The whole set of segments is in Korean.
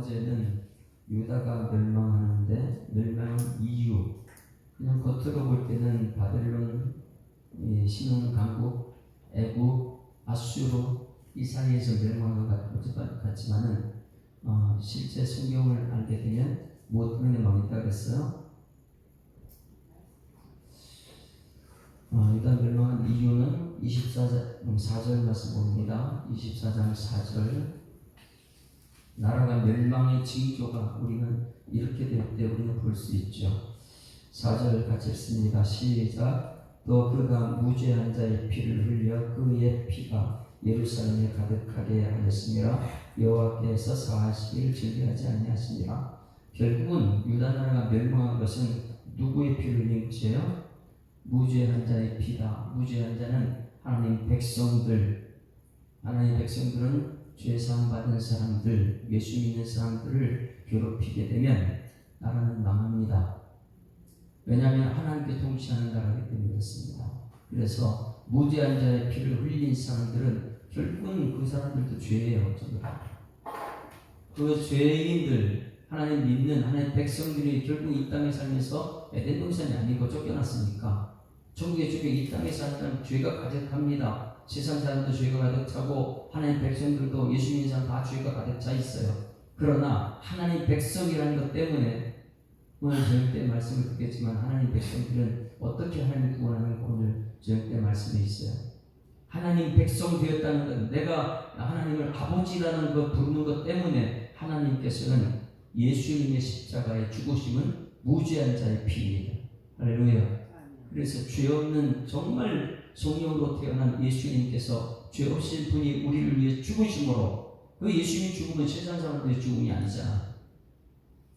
어제는 유다가 멸망하는데 멸망 이유, 그냥 겉으로 볼 때는 바벨론, 신흥 강국, 애국, 아수르 이 사이에서 멸망한 것 같지만은 실제 성경을 알게 되면 무엇 때문에 망했다 그랬어요? 유다 멸망한 이유는 4절 말씀 봅니다. 24장 4절. 나라가 멸망의 징조가 우리는 이렇게 될 때 우리는 볼 수 있죠. 4절 같이 읽습니다. 시작. 또 그가 무죄한 자의 피를 흘려 그의 피가 예루살렘에 가득하게 하였으니라. 여호와께서 사하시기를 즐겨하지 아니하시니라. 결국은 유다 나라가 멸망한 것은 누구의 피를 흘린 것이에요? 무죄한 자의 피다. 무죄한 자는 하나님 백성들. 하나님 백성들은 죄사함 받은 사람들, 예수 믿는 사람들을 괴롭히게 되면 나라는 망합니다. 왜냐하면 하나님께 통치하는 나라이기 때문에 그렇습니다. 그래서 무죄한 자의 피를 흘린 사람들은 결국은 그 사람들도 죄예요. 그 죄인들, 하나님 믿는 하나님 백성들이 결국 이 땅에 살면서 에덴 동산이 아니고 쫓겨났으니까 천국의 주변 이 땅에 사는 죄가 가득합니다. 세상 사람도 죄가 가득 차고 하나님 백성들도 예수 믿는 사람 다 죄가 가득 차 있어요. 그러나 하나님 백성이라는 것 때문에 오늘 저녁 때 말씀을 듣겠지만 하나님 백성들은 어떻게 하나님 구원하는 오늘 저녁 때 말씀이 있어요. 하나님 백성 되었다는 것, 내가 하나님을 아버지라는 것 부르는 것 때문에 하나님께서는 예수님의 십자가의 죽으심은 무죄한 자의 피입니다. 할렐루야. 그래서 죄 없는 정말 성령으로 태어난 예수님께서 죄 없으신 분이 우리를 위해 죽으심으로, 그 예수님 죽음은 세상 사람들의 죽음이 아니잖아.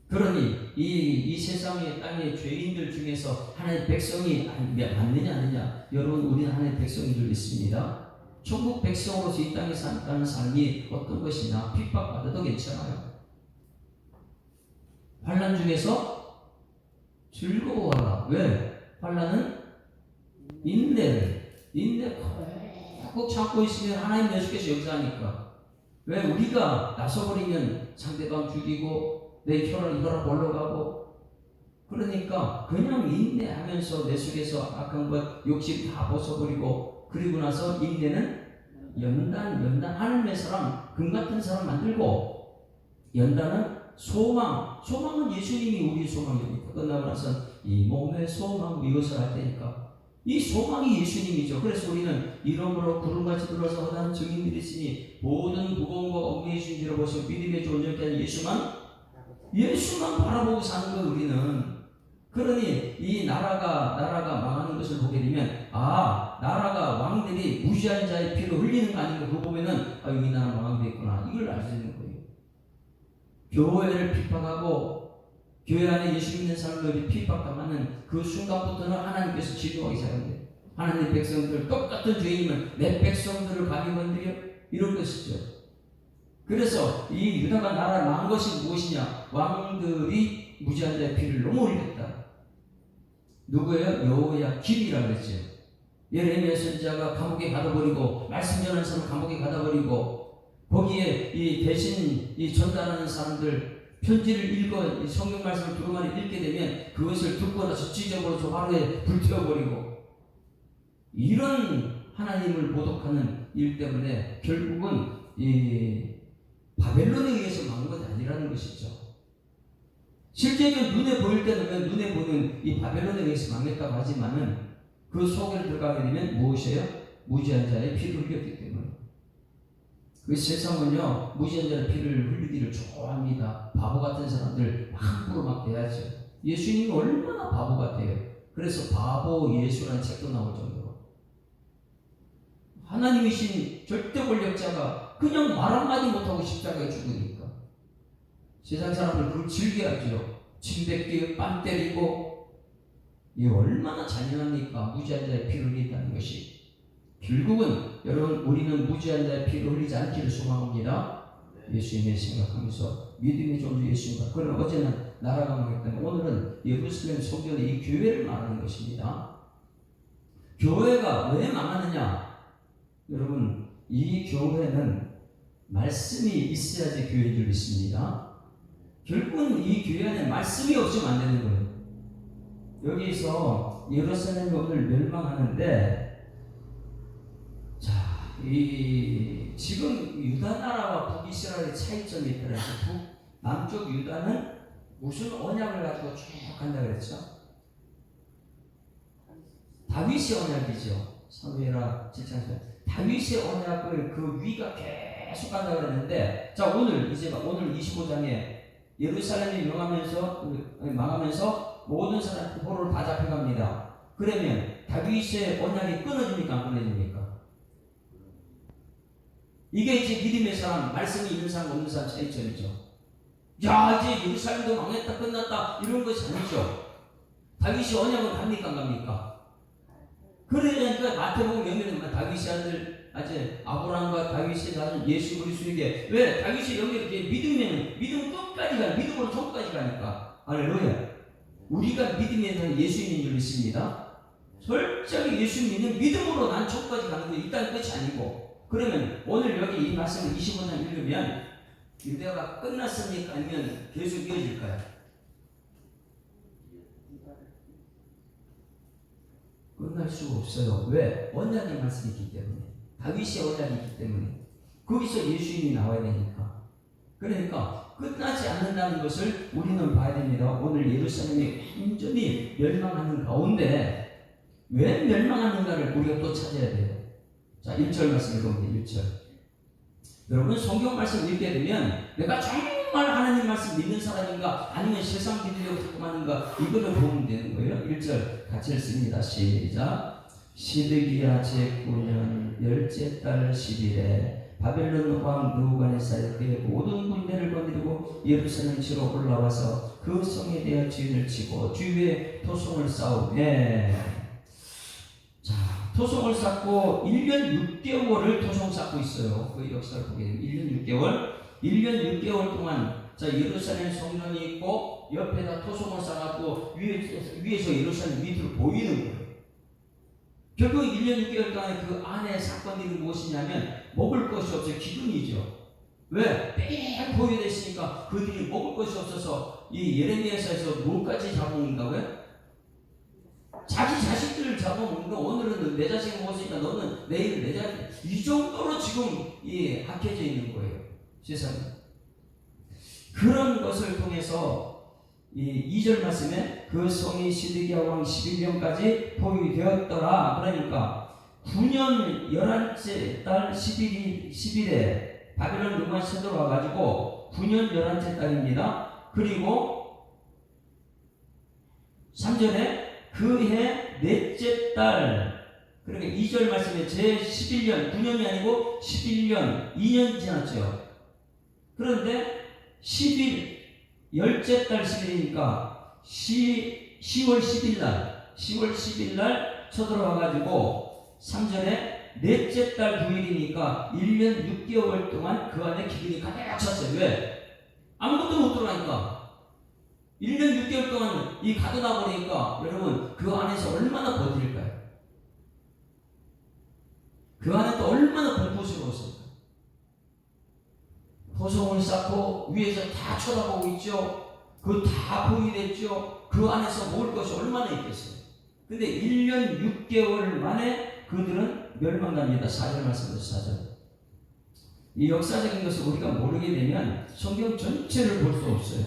그러니 이 세상의 땅의 죄인들 중에서 하나님의 백성이 맞느냐 아니냐, 여러분 우리는 하나님의 백성인 줄 믿습니다. 천국 백성으로서 이 땅에 사는 삶이 어떤 것이냐, 핍박받아도 괜찮아요. 환난 중에서 즐거워하라. 왜? 환난은 인내 꼭 참고 있으면 하나님 예수께서 역사하니까. 왜? 우리가 나서버리면 상대방 죽이고 내 혈을 이거라 올라가고, 그러니까 그냥 인내하면서 내 속에서 악한 것 욕심 다 벗어버리고, 그리고 나서 인내는 연단 하나님의 사람, 금 같은 사람 만들고, 연단은 소망은 예수님이 우리 소망이니까. 끝나고 나서 이 몸의 소망 이것을 할 테니까 이 소망이 예수님이죠. 그래서 우리는 이름으로 구름같이 들어서 허다한 증인들이 있으니 모든 무거움과 업무의 주인들을 보시고 믿음의 존재케 하는 예수만 바라보고 사는 거예요. 우리는. 그러니 이 나라가 망하는 것을 보게 되면 나라가 왕들이 무지한 자의 피를 흘리는 거 아닌가, 그거 보면은 이 나라 망하게 됐구나, 이걸 알 수 있는 거예요. 교회를 핍박하고 교회 안에 예수 믿는 사람들이 핍박당하는 그 순간부터는 하나님께서 진노하기 시작합니다. 하나님의 백성들, 똑같은 죄인이면 내 백성들을 감히 건드려? 이런 것이죠. 그래서 이 유다가 나라를 망한 것이 무엇이냐? 왕들이 무지한 자의 피를 너무 흘렸다. 누구예요? 여호야김이라고 그랬죠. 예레미야 선지자가 감옥에 가둬버리고, 말씀 전하는 사람 감옥에 가둬버리고, 거기에 이 대신 이 전달하는 사람들 편지를 읽어 성경 말씀을 두루마리 읽게 되면 그것을 듣고 나서 찢어버려서 화로에 불태워버리고, 이런 하나님을 모독하는 일 때문에 결국은 이 바벨론에 의해서 망한 것이 아니라는 것이죠. 실제는 눈에 보일 때는 눈에 보는 이 바벨론에 의해서 망했다고 하지만은 그 속에 들어가게 되면 무엇이에요? 무지한 자의 피를 흘렸기 때문에. 그 세상은요, 무지한 자의 피를 흘리기를 좋아합니다. 바보 같은 사람들 함부로 막 대하죠. 예수님이 얼마나 바보 같아요. 그래서 바보 예수라는 책도 나올 정도로. 하나님이신 절대 권력자가 그냥 말 한마디 못하고 십자가에 죽으니까 세상 사람들 그걸 즐겨하죠. 침 뱉기에 뺨 때리고, 이게 얼마나 잔인합니까? 무지한 자의 피를 흘린다는 것이. 결국은 여러분, 우리는 무지한 자의 피를 흘리지 않기를 소망합니다. 예수님의 생각하면서 믿음의 존재 예수님과. 그러나 어제는 나라가 망했다면 오늘은 예루살렘 성전의 이 교회를 말하는 것입니다. 교회가 왜 망하느냐? 여러분, 이 교회는 말씀이 있어야지 교회인 줄 믿습니다. 결국은 이 교회 안에 말씀이 없으면 안 되는 거예요. 여기서 예루살렘이 오늘 멸망하는데, 자, 지금 유다 나라와 북이스라엘의 차이점이 있더라고요. 남쪽 유다는 무슨 언약을 가지고 쭉 간다 그랬죠? 다윗의 언약이죠. 사무엘하 7장에서 다윗의 언약을 그 위가 계속 간다 그랬는데, 자, 오늘 25장에 예루살렘이 망하면서 모든 사람 포로를 다 잡혀갑니다. 그러면 다윗의 언약이 끊어집니까? 안 끊어집니까? 이게 이제 믿음의 사람, 말씀이 있는 사람 없는 사람 차이점이죠. 야, 이제 예루살렘도 망했다 끝났다 이런 것이 아니죠. 다윗이 언약은 갑니까 안 갑니까? 그러니까 마태복음 연결되면 다윗의 아들 아브라함과 다윗의 아들 예수 그리스도에게, 왜 다윗의 연결이 믿음 끝까지 가요. 믿음으로 끝까지 가니까. 할렐루야. 우리가 믿음에는 예수님인 줄 믿습니다. 솔직히 예수 믿는 믿음으로 난 천국까지 가는 게 일단 끝이 아니고, 그러면 오늘 여기 이 말씀을 25장 읽으면 유대가 끝났습니까? 아니면 계속 이어질까요? 끝날 수가 없어요. 왜? 언약의 말씀이 있기 때문에, 다윗의 언약이 있기 때문에, 거기서 예수님이 나와야 되니까. 그러니까 끝나지 않는다는 것을 우리는 봐야 됩니다. 오늘 예루살렘이 완전히 멸망하는 가운데 왜 멸망하는가를 우리가 또 찾아야 돼요. 자, 1절 말씀 읽어보세요. 1절. 여러분, 성경 말씀 읽게 되면 내가 정말 하나님 말씀 믿는 사람인가 아니면 세상 믿으려고 자꾸 하는가, 이거를 보면 되는 거예요. 1절 같이 읽습니다. 시작. 시드기야 제9년 10째 달 10일에 바벨론 왕 느부갓네살이 그의 모든 군대를 거느리고 예루살렘 지로 올라와서 그 성에 대한 주인을 치고 주위에 토성을 쌓으매, 자, 토성을 쌓고 1년 6개월을 토성 쌓고 있어요. 그 역사를 보게 되면 1년 6개월 동안, 자, 예루살렘 성전이 있고 옆에다 토성을 쌓아갖고 위에서 예루살렘 밑으로 보이는 거예요. 결국 1년 6개월 동안에 그 안에 사건들이 무엇이냐면 먹을 것이 없어요. 기근이죠. 왜? 뺑 보이게 됐으니까 그들이 먹을 것이 없어서 이 예레미야서에서 뭐까지 잡아먹는다고요? 자기 자식들을 잡아먹는 거. 오늘은 내 자식 먹었으니까 너는 내일 내 자식, 이 정도로 지금 악해져 있는 거예요. 세상에. 그런 것을 통해서 이 2절 말씀에 그 성이 시드기야 왕 11년까지 포위되었더라. 그러니까 9년 11째 달 10일에 바벨론 르만 세도로 와가지고 9년 11째 달입니다. 그리고 3절에 그해 넷째 달, 그러니까 2절 말씀에 제 11년, 9년이 아니고 11년, 2년 지났죠. 그런데 10째 달 10일이니까 10월 10일 날 쳐들어와가지고 3절에 넷째 달 9일이니까 1년 6개월 동안 그 안에 기근이 가득 찼어요. 왜? 아무것도 못 들어가니까. 1년 6개월 동안 이 가둬놔 버리니까 여러분 그 안에서 얼마나 버틸까요? 그 안에 또 얼마나 공포스러웠을까요? 토성을 쌓고 위에서 다 쳐다보고 있죠. 그 다 포위됐죠. 그 안에서 먹을 것이 얼마나 있겠어요. 근데 1년 6개월 만에 그들은 멸망합니다. 4절 말씀으로 4절. 이 역사적인 것을 우리가 모르게 되면 성경 전체를 볼 수 없어요.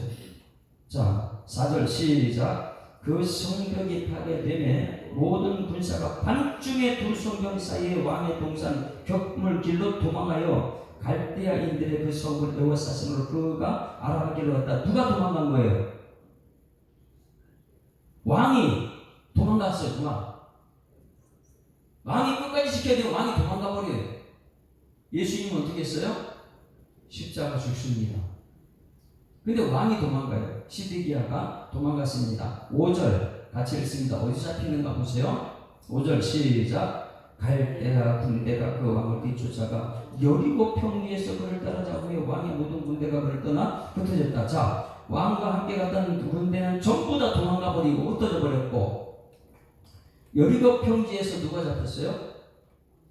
자, 4절 시작. 그 성벽이 파괴되매 모든 군사가 밤중에 두 성경 사이에 왕의 동산 격물길로 도망하여 갈대아인들의 그 성을 에워쌌으므로 그가 아라바길로 왔다. 누가 도망간 거예요? 왕이 도망갔어요. 왕이 끝까지 지켜야 되고 왕이 도망가 버려요. 예수님은 어떻게 했어요? 십자가 죽습니다. 근데 왕이 도망가요. 시드기야가 도망갔습니다. 5절 같이 읽습니다. 어디 잡히는가 보세요. 5절 시작. 갈대아 군대가 그 왕을 뒤쫓아가 여리고 평지에서 그를 따라잡으며 왕의 모든 군대가 그를 떠나 흩어졌다. 자, 왕과 함께 갔던 군대는 전부 다 도망가 버리고 흩어져 버렸고, 여리고 평지에서 누가 잡혔어요?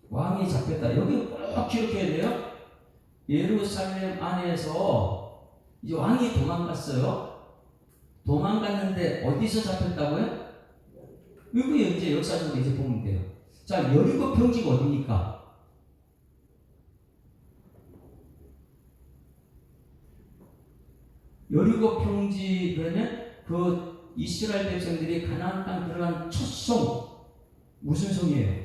왕이 잡혔다. 여기 꼭 기억해야 돼요. 예루살렘 안에서 이제 왕이 도망갔어요. 도망갔는데 어디서 잡혔다고요? 이거 이제 역사적으로 이제 보면 돼요. 자, 여리고 평지가 어디입니까? 여리고 평지 그러면 그 이스라엘 백성들이 가나안 땅 들어간 첫 성 무슨 성이에요?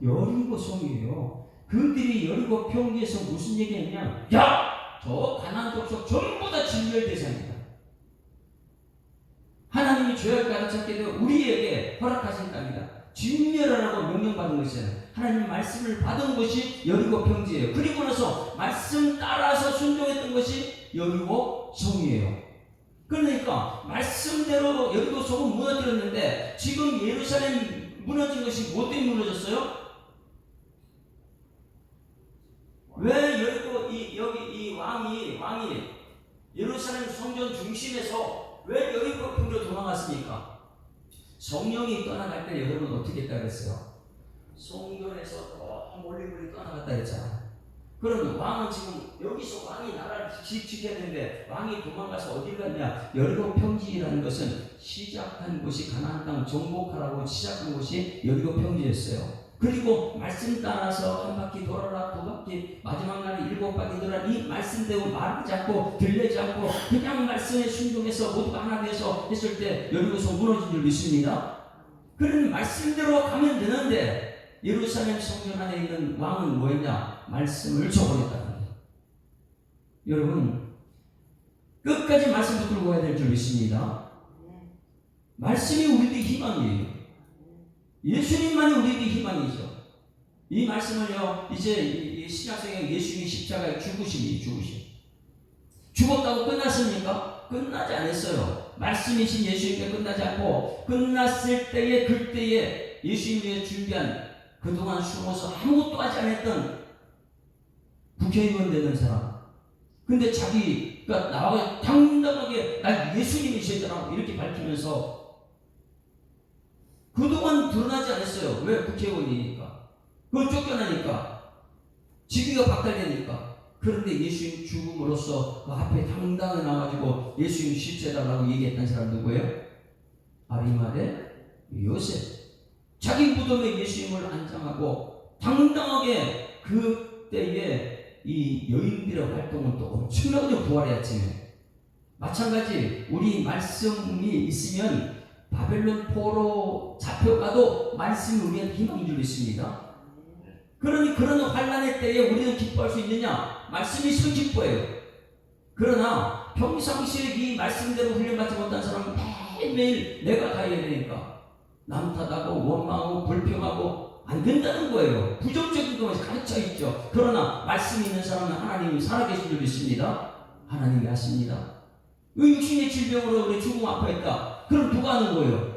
여리고 성이에요. 그들이 여리고 평지에서 무슨 얘기했냐? 야! 저 가나안 족속 전부 다 진멸 대상이다. 하나님이 죄를 가르쳤게 되어 우리에게 허락하신 땅이다. 진멸하라고 명령받은 것이잖아요. 하나님 말씀을 받은 것이 여리고 평지예요. 그리고 나서 말씀 따라서 순종했던 것이 여리고 성이에요. 그러니까 말씀대로 여리고 성은 무너뜨렸는데 지금 예루살렘 무너진 것이 뭐 때문에 무너졌어요? 왜 여리고 여기 이 왕이 예루살렘 성전 중심에서 왜 여리고 평지로 도망갔습니까? 성령이 떠나갈 때 여러분 어떻게 했다 그랬어요? 성전에서 멀리 떠나갔다 그랬잖아요. 그러면 왕은 지금 여기서 왕이 나라를 지켜야 되는데 왕이 도망가서 어디를 갔냐? 여리고 평지라는 것은 시작한 곳이 가나안 땅 정복하라고 시작한 곳이 여리고 평지였어요. 그리고 말씀 따라서 한 바퀴 돌아라, 두 바퀴, 마지막 날에 7바퀴 돌아라. 이 말씀대로 말하지 않고 들리지 않고 그냥 말씀에 순종해서 모두가 하나 되어서 했을 때 여리고서 무너진 줄 믿습니다. 그런 말씀대로 가면 되는데 예루살렘 성전 안에 있는 왕은 뭐였냐? 말씀을 저버렸다는 거예요. 여러분 끝까지 말씀 붙들고 가야 될 줄 믿습니다. 말씀이 우리들의 희망이에요. 예수님만이 우리들의 희망이죠. 이 말씀을요, 이제 이 신약성경 예수님이 십자가에 죽으심. 죽었다고 끝났습니까? 끝나지 않았어요. 말씀이신 예수님께 끝나지 않고 끝났을 때에 그때에 예수님이 준비한 그동안 숨어서 아무것도 하지 않았던 국회의원 되는 사람. 근데 자기가 나와서 당당하게 나 예수님이시더라고 이렇게 밝히면서 그동안 드러나지 않았어요. 왜? 국회의원이니까. 그걸 쫓겨나니까. 직위가 박탈되니까. 그런데 예수님 죽음으로써 그 앞에 당당히 나와가지고 예수님 십자가라고 얘기했던 사람 누구예요? 아리마대 요셉. 자기 무덤에 예수님을 안장하고 당당하게 그때에 이 여인들의 활동은 또 엄청나게 부활의 아침에. 마찬가지 우리 말씀이 있으면 바벨론 포로 잡혀가도 말씀이 우리한테 희망인 줄 믿습니다. 그러니 그런 환란의 때에 우리는 기뻐할 수 있느냐? 말씀이 있으면 기뻐해요. 그러나 평상시에 이 말씀대로 훈련받지 못한 사람은 매일매일 내가 다 해야 되니까 남탓하고 원망하고 불평하고 안 된다는 거예요. 부정적인 것만 가르쳐 있죠. 그러나 말씀이 있는 사람은 하나님이 살아계신 줄 믿습니다. 하나님이 하십니다. 육신의 질병으로 우리 죽음 아파했다. 그럼 누가 하는 거예요?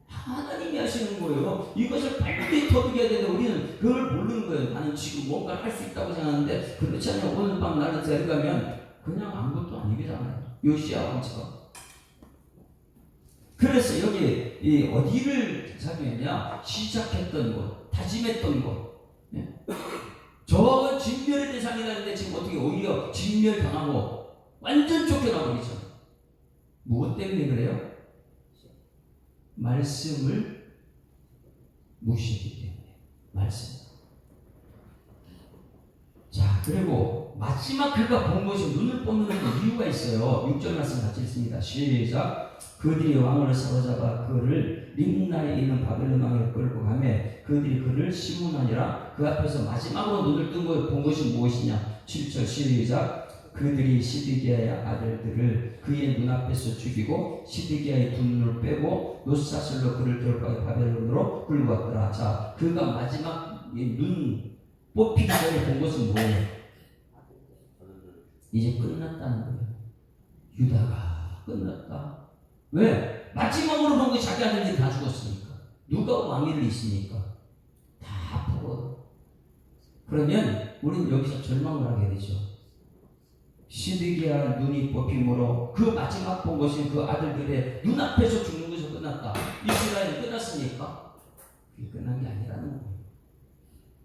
하나님이 하시는 거예요. 이것을 빨리 터득해야 되는데 우리는 그걸 모르는 거예요. 나는 지금 뭔가를 할 수 있다고 생각하는데 그렇지 않아요. 오늘 밤 나를 데려가면 그냥 아무것도 아니잖아요. 요시야 왕처럼. 그래서 여기 이 어디를 사귀었냐? 시작했던 곳, 다짐했던 곳. 예? 저 진멸의 대상이라는데 지금 어떻게 오히려 진멸당하고 완전 쫓겨나버리죠. 무엇 때문에 그래요? 말씀을 무시했기 때문에. 말씀. 자, 그리고 마지막 그가 본 것이 눈을 뽑는 이유가 있어요. 6절 말씀 같이 읽습니다. 시작. 그들이 왕을 사로잡아 그를 림나에 있는 바벨론 왕에 끌고 가매 그들이 그를 심문하니라. 그 앞에서 마지막으로 눈을 뜬 거 본 것이 무엇이냐? 7절 시작. 그들이 시드기야의 아들들을 그의 눈앞에서 죽이고 시드기야의 두 눈을 빼고 요사슬로 그를 돌아가 바벨론으로 끌고 왔더라. 자, 그가 마지막 눈 뽑히기 전에 본 것은 뭐예요? 이제 끝났다는 거예요. 유다가 끝났다. 왜? 마지막으로 본 게 자기 아들들이 다 죽었으니까. 누가 왕위를 있으니까 다 아프거든. 그러면 우리는 여기서 절망을 하게 되죠. 시드기야 눈이 뽑힘으로 그 마지막 본 것이 그 아들들의 눈앞에서 죽는 것이 끝났다. 이스라엘이 끝났으니까 그게 끝난 게 아니라는 거예요.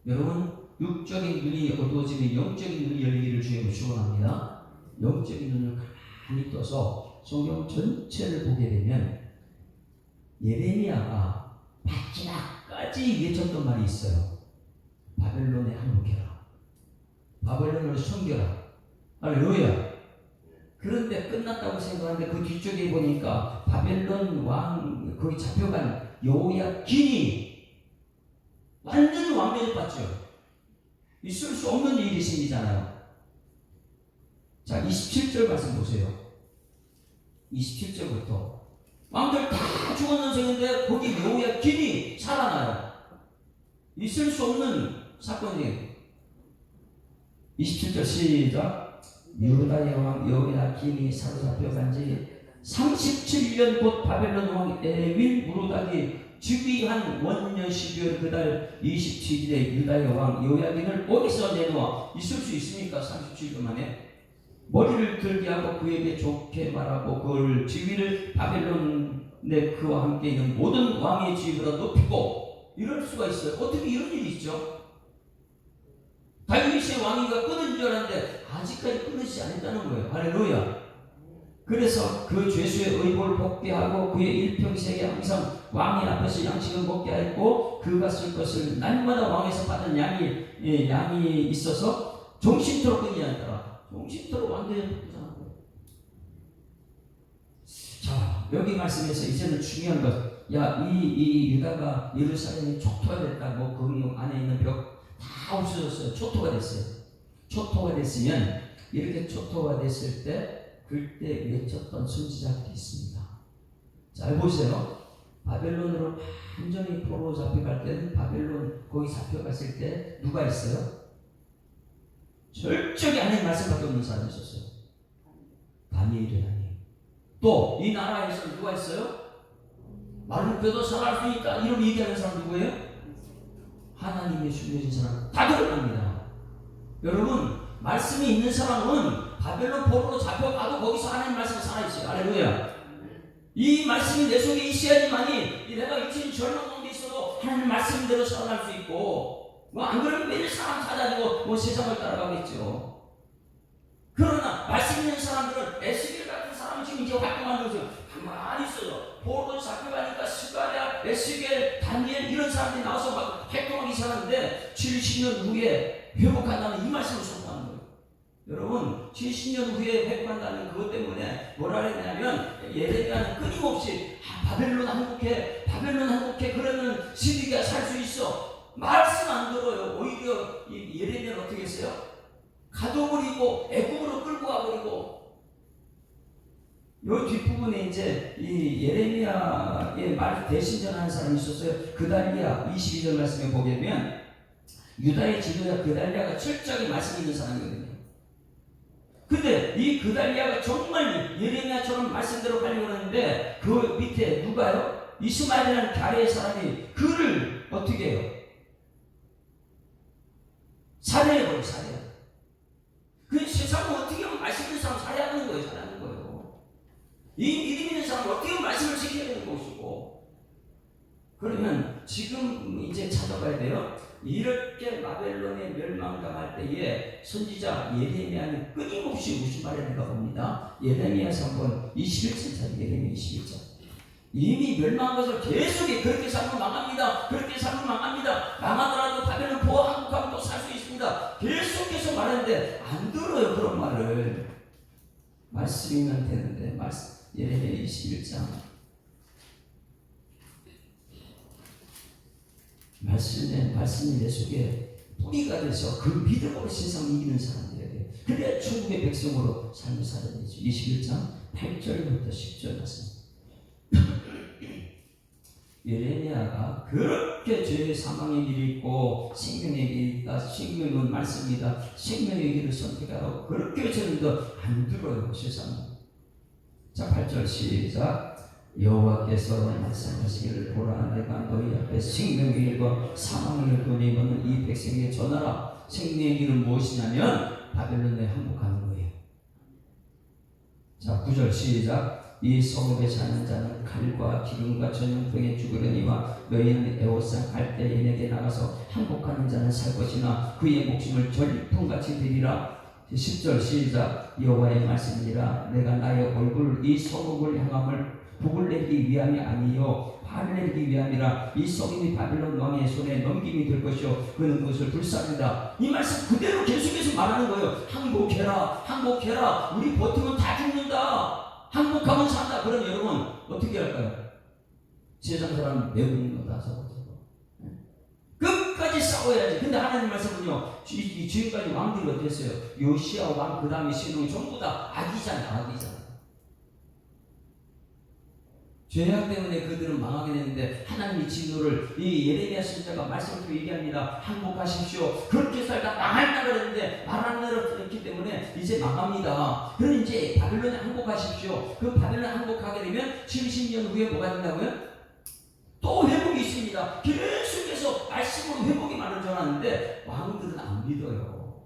여러분 육적인 눈이 어두워지면 영적인 눈이 열리기를 주님으로 축원합니다. 영적인 눈을 가만히 떠서 성경 전체를 보게 되면 예레미야가 마지막까지 외쳤던 말이 있어요. 바벨론에 항복해라. 바벨론을 섬겨라. 할렐루야. 그런데 끝났다고 생각하는데 그 뒤쪽에 보니까 바벨론 왕 거기 잡혀간 여호야긴이 완전히 왕면을 받죠. 있을 수 없는 일이 생기잖아요. 자, 27절 말씀 보세요. 27절부터 왕들 다 죽었는데 거기 여호야긴이 살아나요. 있을 수 없는 사건이에요. 27절 시작. 유다의 왕 여호야긴이 사로잡혀간 지 37년 곧 바벨론 왕 에윈 무로닥이 즉위한 원년 12월 그달 27일에 유다의 왕 여호야긴을 어디서 내놓아 있을 수 있습니까? 37년 만에 머리를 들게 하고 그에게 좋게 말하고 그를 지위를 바벨론의 그와 함께 있는 모든 왕의 지위보다 높이고 이럴 수가 있어요. 어떻게 이런 일이 있죠? 다윗의 왕위가 끊어진 줄 알았는데 아직까지 끊어지지 않았다는 거예요. 할렐루야. 그래서 그 죄수의 의복을 벗게 하고 그의 일평생에 항상 왕의 앞에서 양식을 먹게 하였고 그가 쓸 것을 날마다 왕에서 받은 양이 있어서 종신토록 끊이지 않더라. 종신토록 왕대에 붙잖아. 자, 여기 말씀에서 이제는 중요한 것. 야, 이 유다가 예루살렘이 초토화 됐다. 그 안에 있는 벽 다 없어졌어요. 초토가 됐어요. 초토가 됐으면 이렇게 초토가 됐을 때 그때 외쳤던 선지자들이 있습니다. 잘 보세요. 바벨론으로 완전히 포로 잡혀갈 때는 바벨론 거기 잡혀갔을 때 누가 있어요? 철저히 하나님 말씀밖에 없는 사람이 있었어요. 다니엘이 아니에요. 또 이 나라에서 누가 있어요? 마르크도 살아날 수 있다 이런 얘기하는 사람 누구예요? 하나님의 숨겨진 사람 다 들어갑니다. 여러분 말씀이 있는 사람은 바벨론 포로로 잡혀가도 거기서 하나님 말씀이 살아있어요. 할렐루야. 이 말씀이 내 속에 있어야지만이 내가 육신이 절망 가운데 있어도 하나님 말씀대로 살아날 수 있고 안 그러면 매일 사람 찾아주고 세상을 따라가겠죠. 그러나 말씀 있는 사람들은 에스겔 같은 사람은 지금 이제 활동하는 거죠. 가만히 있어요. 포로로 잡혀가니까 스가랴, 에스겔, 다니엘 이런 사람들이 나와서 막 활동하기 시작하는데 70년 후에 회복한다는 이 말씀을 선포하는 거예요. 여러분 70년 후에 회복한다는 그것 때문에 뭐라 그랬냐면 예레미야는 끊임없이 바벨론 한국해 바벨론 한국해 그러면 시드기가 살 수 있어. 말씀 안 들어요. 오히려 예레미야는 어떻게 했어요? 가둬버리고 애굽으로 끌고 가버리고. 요 뒷부분에 이제 이 예레미야의 말 대신 전하는 사람이 있었어요. 그달리야 22절 말씀에 보게 되면 유다의 지도자 그달리야가 철저하게 말씀 있는 사람이거든요. 근데 이 그달리야가 정말 예레미야처럼 말씀대로 하려고 하는데 그 밑에 누가요? 이스마엘이라는 가레의 사람이 그를 어떻게 해요? 살해해버려요. 살해. 그 세상은 어떻게 하면 말씀 있는 사람 살해하는 거예요. 살해하는 거예요. 이 믿음 있는 사람은 어떻게 하면 말씀을 지켜야 되는 것이고. 그러면 지금 이제 찾아봐야 돼요. 이렇게 바벨론에 멸망당할 때에 선지자 예레미야는 끊임없이 무슨 말을 해가 봅니다. 예레미야서 한번 21절 찾아요. 예레미야 21절. 이미 멸망한 것을 계속 그렇게 살면 망합니다. 그렇게 살면 망합니다. 망하더라도 바벨론 포로 한국하면 또 살 수 있습니다. 계속 말하는데 안 들어요. 그런 말을. 말씀이면 되는데 예레미야 21장 말씀이 내 속에 뿌리가 돼서 그 믿음으로 세상 이기는 사람들이야 돼요. 그래야 천국의 백성으로 삶을 살아야 되죠. 21장 8절부터 10절 말씀. 예레미야가 그렇게 죄의 사망의 길이 있고 생명의 길이 있다. 생명은 말씀이다. 생명의 길을 선택하라고 그렇게 외쳤는데 안 들어요. 세상은. 자 8절 시작. 여호와께서 말씀하시기를 보라 내가 너희 앞에 생명의 길과 사망의 길을 두니 너는 이 백성에게 전하라. 생명의 길은 무엇이냐면 바벨론에 항복하는 거예요. 자 9절 시작. 이 성읍에 사는 자는 칼과 기름과 전염병에 죽으려니와 너희는 에옷산 갈대인에게 나가서 항복하는 자는 살 것이나 그의 목숨을 전리품같이 드리라. 10절 시작. 여호와의 말씀이니라 내가 나의 얼굴 이 성읍을 향함을 복을 내리기 위함이 아니요 화를 내리기 위함이라. 이 성읍이 바벨론 왕의 손에 넘김이 될 것이요 그는 그것을 불사르리라. 이 말씀 그대로 계속해서 말하는 거예요. 항복해라, 항복해라. 우리 버티면 다 죽는다. 항복하면 산다. 그럼 여러분 어떻게 할까요? 세상 사람 매우는 거다 싸워서 끝까지 싸워야지. 근데 하나님 말씀은요, 지금까지 왕들이 어땠어요? 요시야 왕, 그 다음에 신웅이 전부 다 악이잖아. 죄악 때문에 그들은 망하게 되는데 하나님이 진노를 이 예레미야 선지자가 말씀을 얘기합니다. 항복하십시오. 그렇게 살다 망할다 그랬는데 말하는 대로 들었기 때문에 이제 망합니다. 그럼 이제 바벨론에 항복하십시오. 그 바벨론 항복하게 되면 70년 후에 뭐가 된다고요? 또 회복이 있습니다. 계속해서 말씀으로 회복이 말을 전하는데 왕들은 안 믿어요.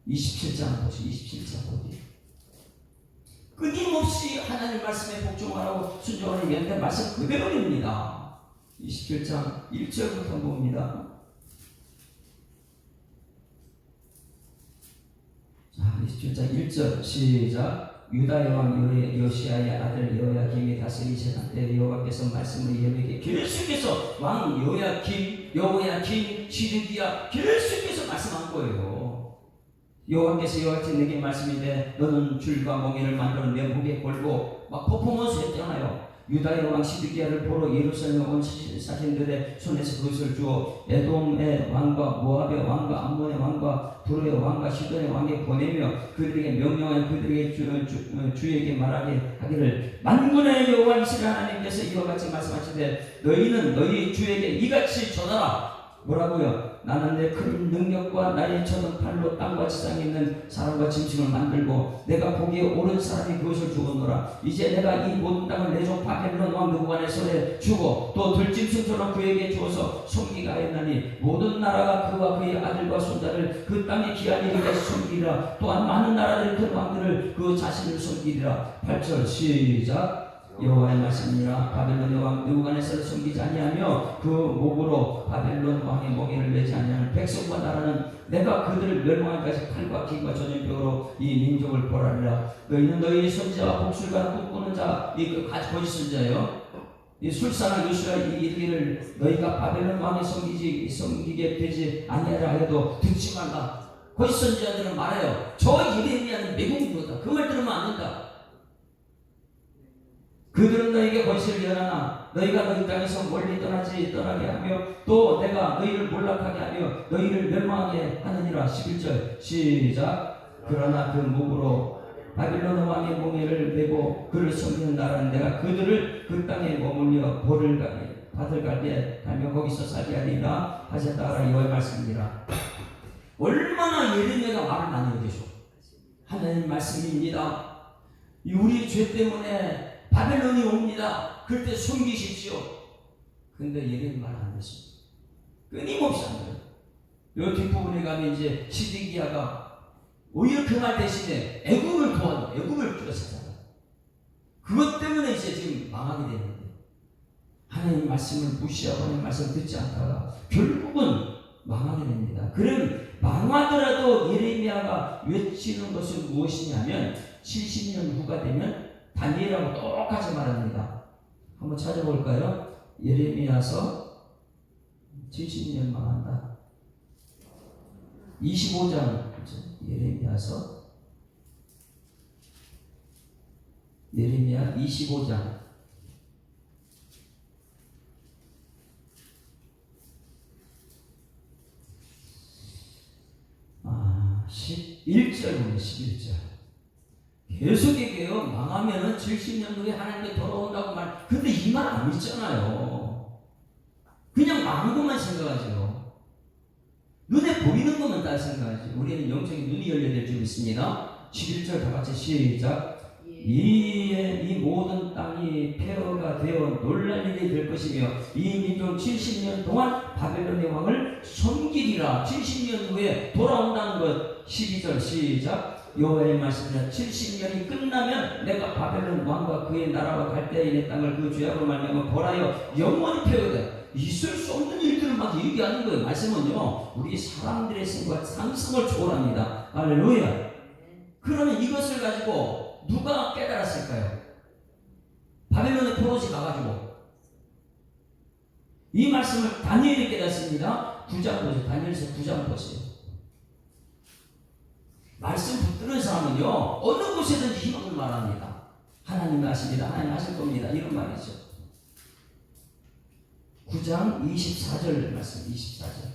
27장 보시, 27장 보시. 끊임없이 하나님 말씀에 복종하라고 순종하는 얘기인데 말씀 그대로입니다. 27장 1절부터 봅니다. 자, 27장 1절 시작. 유다의 왕 요시야의 아들 여호야김이 다스리시던 때 여호와께서 말씀을 예레미야에게 계속해서 왕 여호야김 시드기야 계속해서 말씀한 거예요. 여호와께서 여호와께 내게 말씀인데 너는 줄과 멍에를 만들어 내 목에 걸고 막 퍼포먼스 했잖아요. 유다의 왕 시드기야를 보러 예루살렘에 온 사신들의 손에서 그것을 주어 에돔의 왕과 모압의 왕과 암몬의 왕과 두로의 왕과 시돈의 왕에 보내며 그들에게 명령하여 그들에게 주에게 말하게 하기를 만군의 여호와 이스라엘 하나님께서 이와 같이 말씀하시되 너희는 너희 주에게 이같이 전하라. 뭐라고요? 나는 내 큰 능력과 나의 저는 팔로 땅과 지상에 있는 사람과 짐승을 만들고 내가 보기에 옳은 사람이 그것을 주었노라. 이제 내가 이 모든 땅을 내 종 바벨론 왕 느부갓네살의 손에 주고 또 들짐승처럼 그에게 주어서 섬기게 하였나니 모든 나라가 그와 그의 아들과 손자를 그 땅에 귀한 이에게 섬기리라. 또한 많은 나라들이 그 왕들을 그 자신을 섬기리라. 8절 시작. 여호와의 말씀이니라 바벨론의 왕 느부갓네살을 섬기지 아니하며 그 목으로 바벨론 왕의 멍에를 매지 아니하는 백성과 나라는 내가 그들을 멸망하기까지 칼과 기과 전염병으로 이 민족을 벌하리라. 너희는 너희 선지자와 복술과 꿈꾸는 자, 이 거짓 선지자요, 이 술사나 요술가 이르기를 너희가 바벨론 왕에 섬기게 되지 아니하라 해도 듣지 말라. 거짓 선지자들은 말해요. 저 예레미야는 매국노다. 그 말 들으면 안 된다. 그들은 너에게 거짓을 연하나 너희가 너희 땅에서 멀리 떠나게 하며 또 내가 너희를 몰락하게 하며 너희를 멸망하게 하느니라. 11절 시작. 그러나 그 목으로 바빌론 왕의 멍에를 메고 그를 섬기는 나라는 내가 그들을 그 땅에 머물려 벌을 받을 갈게 하며 거기서 살게 하리라 하셨다 하라. 여호와의 말씀이니라. 얼마나 예레미야가 말을 많이 해주셔. 하나님 말씀입니다. 우리 죄 때문에 바벨론이 옵니다. 그럴 때 숨기십시오. 근데 예레미야 말 안 했습니다. 끊임없이 안 해요. 요 뒷부분에 가면 이제 시드기야가 오히려 그 말 대신에 애굽을 도와줘. 애굽을 쫓아잖아. 그것 때문에 이제 지금 망하게 되는데 하나님 말씀을 무시하고 하나님 말씀을 듣지 않다가 결국은 망하게 됩니다. 그럼 망하더라도 예레미야가 외치는 것은 무엇이냐면 70년 후가 되면 다니엘하고 똑같이 말합니다. 한번 찾아볼까요? 예레미야서 70년 망한다. 25장 예레미야 25장 11절 보면 11절 계속 얘기해요. 망하면은 70년 후에 하나님께 돌아온다고 말. 근데 이 말 안 믿잖아요. 그냥 망한 것만 생각하죠. 눈에 보이는 것만 다 생각하지. 우리는 영적인 눈이 열려야 될 줄 믿습니다. 11절 다 같이 시작. 이에 이 모든 땅이 폐허가 되어 놀랄 일이 될 것이며 이 민족 70년 동안 바벨론의 왕을 섬기리라. 70년 후에 돌아온다는 것. 12절 시작. 여호와의 말씀이라. 70년이 끝나면 내가 바벨론 왕과 그의 나라와 갈대아인의 땅을 그 죄악으로 말미암아 벌하여 영원히 폐허돼. 있을 수 없는 일들을 막 얘기하는 거예요. 말씀은요, 우리 사람들의 생각, 상상을 초월합니다. 할렐루야. 그러면 이것을 가지고 누가 깨달았을까요? 바벨론의 포로지 가가지고 이 말씀을 다니엘이 깨닫습니다. 9장 보세요. 다니엘서 9장 보세요. 말씀 붙드는 사람은요, 어느 곳에든지 희망을 말합니다. 하나님이 하십니다. 하나님 하실 겁니다. 이런 말이죠. 9장 24절 말씀, 24절.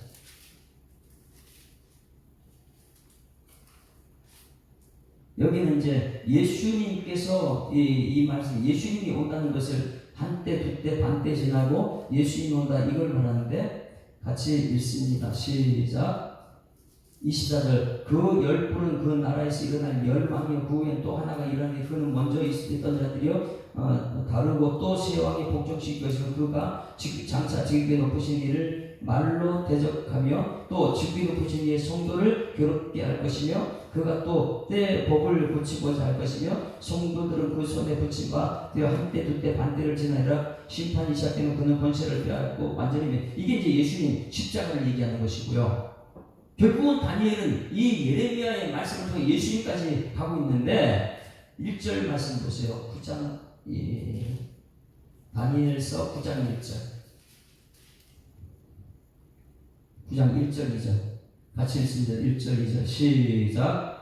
여기는 이제 예수님께서 이 말씀, 예수님이 온다는 것을 한때, 두때, 반때 지나고 예수님이 온다 이걸 말하는데 같이 읽습니다. 시작. 24절. 그 열불은 그 나라에서 일어날 멸망이요, 그 후엔 또 하나가 일어나니 그는 먼저 있던 자들이요 다르고 또 새 왕이 복종시킬 것이고 그가 장차 지극히 높으신 이를 말로 대적하며 또 지극히 높으신 이의 성도를 괴롭게 할 것이며 그가 또 때 법을 고치고자 할 것이며 성도들은 그 손에 붙인 바 되어 한때 두때 반때를 지나니라. 심판이 시작되면 그는 권세를 빼앗고 완전히 이게 이제 예수님 십자가를 얘기하는 것이고요. 결국은 다니엘은 이 예레미야의 말씀을 통해 예수님까지 가고 있는데 1절 말씀 보세요. 9장 다니엘서 9장 1절 9장 1절 2절 같이 읽습니다. 1절 2절 시작.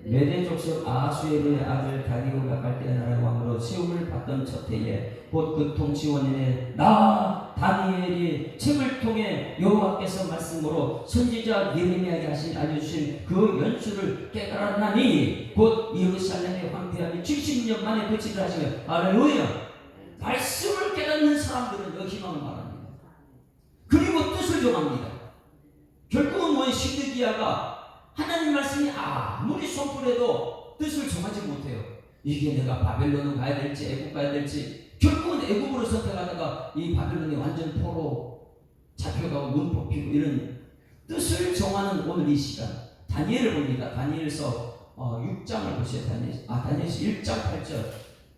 메대 족속 아수에르의 아들 다리오가 갈대아 나라의 왕으로 세움을 받던 첫 해에 곧 그 통치원인의 나 다니엘이 책을 통해 여호와께서 말씀으로 선지자 예레미야에게 알려주신 그 연수를 깨달았나니 곧 예루살렘의 황폐함이 70년 만에 그치를 하시며 할렐루야. 말씀을 깨닫는 사람들은 그 희망을 말합니다. 그리고 뜻을 정합니다. 결국은 뭐 시드기야가 하나님 말씀이 아무리 손불해도 뜻을 정하지 못해요. 이게 내가 바벨론을 가야 될지 애국 가야 될지. 결국은 애국으로 선택하다가 이 바벨론이 완전 포로 잡혀가고 눈 뽑히고 이런 뜻을 정하는 오늘 이 시간 다니엘을 봅니다. 다니엘서 6장을 보세요. 다니엘서 1장 8절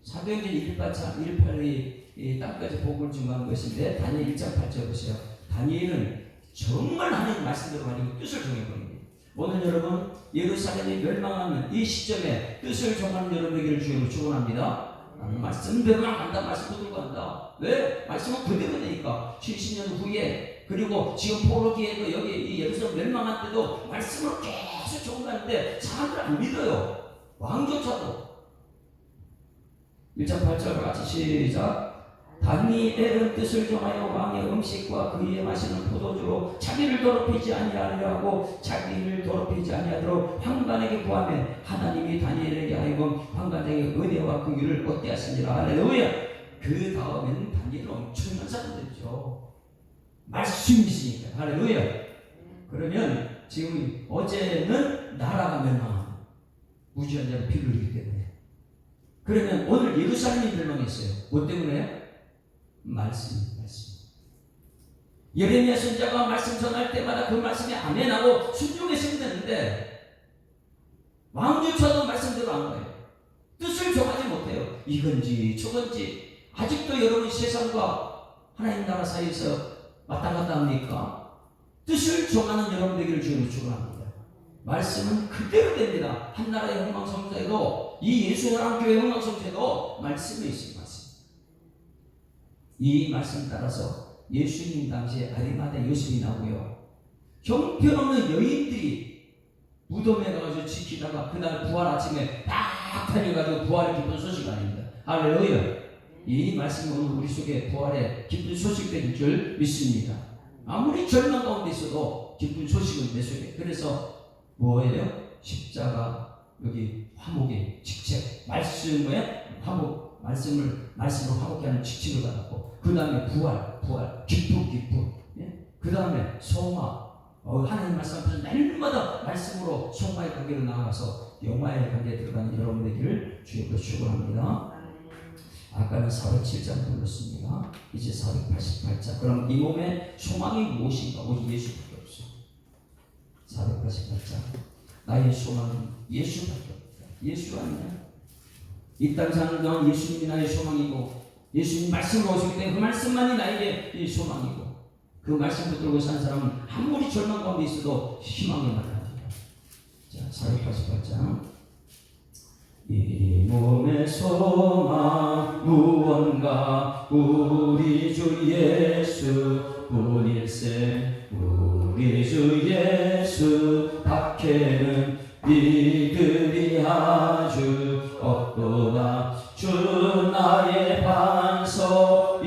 사도행전 1~8이 땅까지 복을 증거하는 것인데 다니엘 1장 8절 보세요. 다니엘은 정말 하나님 말씀대로 가지고 뜻을 정해버립니다. 오늘 여러분 예루살렘이 멸망하는 이 시점에 뜻을 정하는 여러분에게를 주님으로 축원합니다. 나는 말씀대로만 간다. 말씀 붙들고 간다. 왜? 말씀은 그대로 되니까 70년 후에 그리고 지금 포로기에도 여기 이 예루살렘 멸망할 때도 말씀으로 계속 정하는데 사람들 안 믿어요. 왕조차도 1장 8절 같이 시작. 다니엘은 뜻을 정하여 왕의 음식과 그의 마시는 포도주로 자기를 더럽히지 아니하려 하고 자기를 더럽히지 아니하도록 황관에게 구하며 하나님이 다니엘에게 하여금 황관에게 은혜와 긍휼을 얻게 하시니라. 할렐루야. 그 다음에는 다니엘은 엄청난 사람들이죠. 말씀이시니까. 할렐루야. 그러면 지금 어제는 나라가 멸망합니다. 무지한 자로 피를 흘리기 때문에. 그러면 오늘 예루살렘이 멸망했어요. 뭐 때문에? 말씀. 예레미야 선지자가 말씀 전할 때마다 그 말씀이 아멘하고 순종했으면 되는데 왕조차도 말씀대로 안 가요. 뜻을 정하지 못해요. 이건지 저건지. 아직도 여러분 세상과 하나님 나라 사이에서 왔다 갔다 합니까? 뜻을 정하는 여러분 되기를 주님으로 축원합니다. 말씀은 그대로 됩니다. 한나라의 흥망성쇠도 이 예수사랑교회 흥망성쇠도 말씀이 있습니다. 이 말씀 따라서 예수님 당시에 아리마대 요셉이 나오고요. 형편없는 여인들이 무덤에 가서 지키다가 그날 부활 아침에 딱 달려가지고 부활의 기쁜 소식 아닙니다. 할렐루야. 이 말씀이 오늘 우리 속에 부활의 기쁜 소식 될 줄 믿습니다. 아무리 절망 가운데 있어도 기쁜 소식은 내 속에. 그래서 뭐예요? 십자가 여기 화목의 직책 말씀에 화목 말씀으로 화목케 하는 직책을 받았고 그 다음에 부활 기쁨 예? 그 다음에 소마 하나님 말씀 앞에서 날마다 말씀으로 소마의 관계로 나아가서 영화의 관계에 들어가는 여러분 되기를 주님으로 축원합니다. 아까는 407장 불렀습니다. 이제 488장. 그럼 이 몸의 소망이 무엇인가? 오직 예수밖에 없어. 488장. 나의 소망은 예수밖에 없다. 예수 아니냐? 이 땅 사는 동안 예수님이 나의 소망이고 예수님 말씀으로 오시기 때문에 그 말씀만이 나에게 이 소망이고 그 말씀 붙들고 산 사람은 아무리 절망 가운데 있어도 희망의 말을 합니다. 자, 488장. 이 몸의 소망 무언가 우리 주 예수 뿐일세. 우리 주 예수 밖에는 이들이 아주 없도다. 주 나의 반석이시니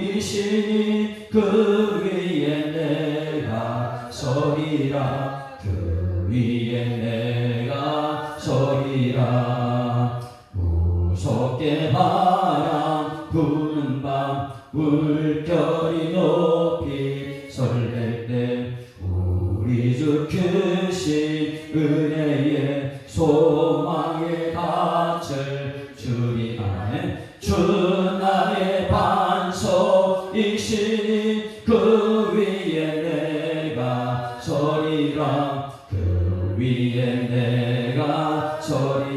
그 위에 내가 서리라. 그 위에 내가 서리라. 무섭게 바람 부는 밤 물결이 높이 설렐 때 우리 주 크신 은혜의 소망의 밭을 주리. 아멘. 주 나의 반석이시니 그 위에 내가 서리라. 그 위에 내가 서리.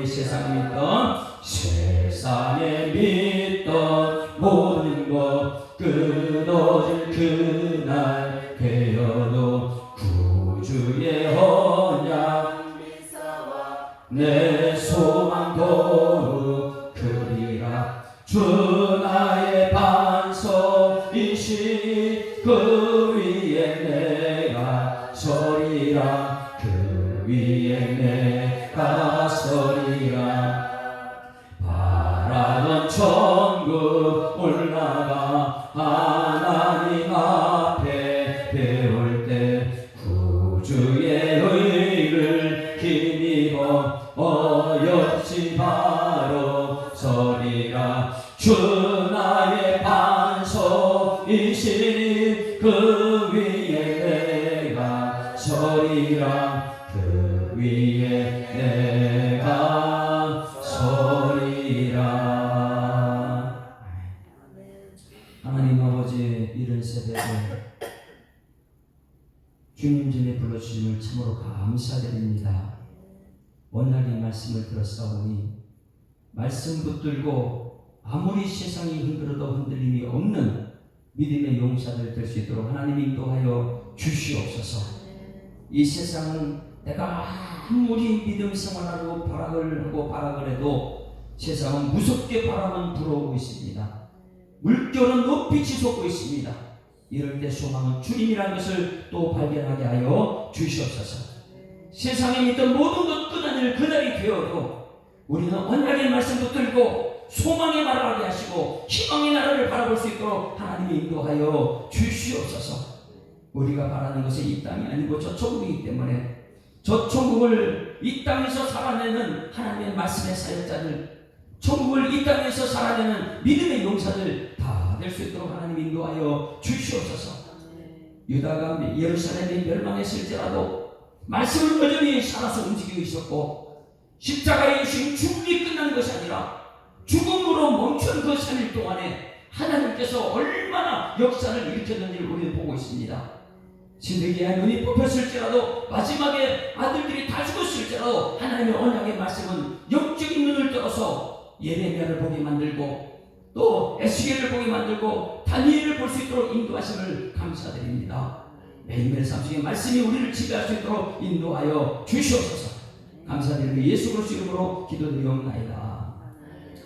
세상에 믿던 모든 것 끊어질 그날 되어도 구주의 언약 내 소망 더욱 크리라. 주 나의 반석이시니 그 위에 내가 서리라. 그 위에 내가 서리라. 바라던 천국 올라가 하나님 앞에 배울 때 구주의 의를 힘입어 어여지 바로 서리라. 주 나의 반석이시니 그 위에 내가 서리라. 그 위에 내가 서리라. 하나님 아버지, 이런 새벽에 주님 전에 불러주심을 참으로 감사드립니다. 오늘의 말씀을 들었사오니 말씀 붙들고 아무리 세상이 흔들어도 흔들림이 없는 믿음의 용사들 될 수 있도록 하나님 인도하여 주시옵소서. 이 세상은 내가 아무리 믿음 생활하고 발악을 해도 세상은 무섭게 바람은 불어오고 있습니다. 물결은 높이 치솟고 있습니다. 이럴 때 소망은 주님이라는 것을 또 발견하게 하여 주시옵소서. 세상에 믿던 모든 것 끝나는 그날이 되어도 우리는 언약의 말씀 붙들고 소망의 말을 하게 하시고 희망의 나라를 바라볼 수 있도록 하나님이 인도하여 주시옵소서. 우리가 바라는 것은 이 땅이 아니고 저 천국이기 때문에 저 천국을 이 땅에서 살아내는 하나님의 말씀의 사역자들, 천국을 이 땅에서 살아내는 믿음의 용사들 다 될 수 있도록 하나님 인도하여 주시옵소서. 유다가 예루살렘이 멸망했을지라도 말씀을 여전히 살아서 움직이고 있었고, 십자가의 예수님 죽음이 끝난 것이 아니라 죽음으로 멈춘 그 3일 동안에 하나님께서 얼마나 역사를 일으켰는지를 우리는 보고 있습니다. 신들기의 눈이 뽑혔을지라도, 마지막에 아들들이 다 죽었을지라도 하나님의 언약의 말씀은 영적인 눈을 떠서 예레미야를 보게 만들고 또 에스겔을 보게 만들고 다니엘을 볼 수 있도록 인도하심을 감사드립니다. 매일매일 삶 속에 말씀이 우리를 지배할 수 있도록 인도하여 주시옵소서. 감사드리며 예수 그리스도 이름으로 기도드리옵나이다.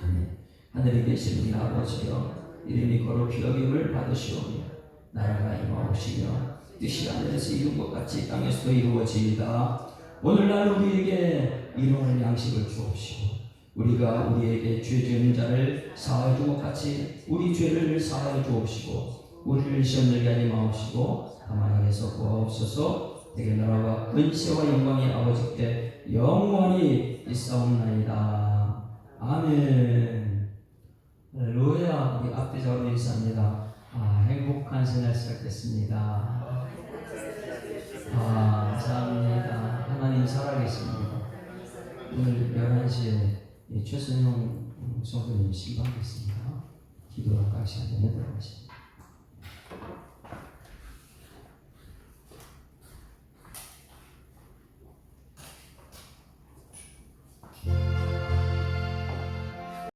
아멘. 하늘에 계신 우리 아버지여, 이름이 거룩히 여김을 받으시오며 나라가 임하옵시며 뜻이 하늘에서 이룬 것 같이 땅에서도 이루어지이다. 오늘날 우리에게 일용할 양식을 주옵시고 우리가 우리에게 죄 지은 자를 사하여 준 것 같이 우리 죄를 사하여 주옵시고 우리를 시험 들게 하지 마옵시고 다만 악에서 구하옵소서. 내게 나라와 근세와 영광이 아버지께 영원히 있사옵나이다. 아멘. 할렐루야. 우리 앞뒤적으로 인사합니다. 행복한 새날 시작됐습니다. 감사합니다. 하나님 살아계십니다. 오늘 11시에 최선영 성도님 신방하겠습니다. 기도할 시간에 들어가십니다.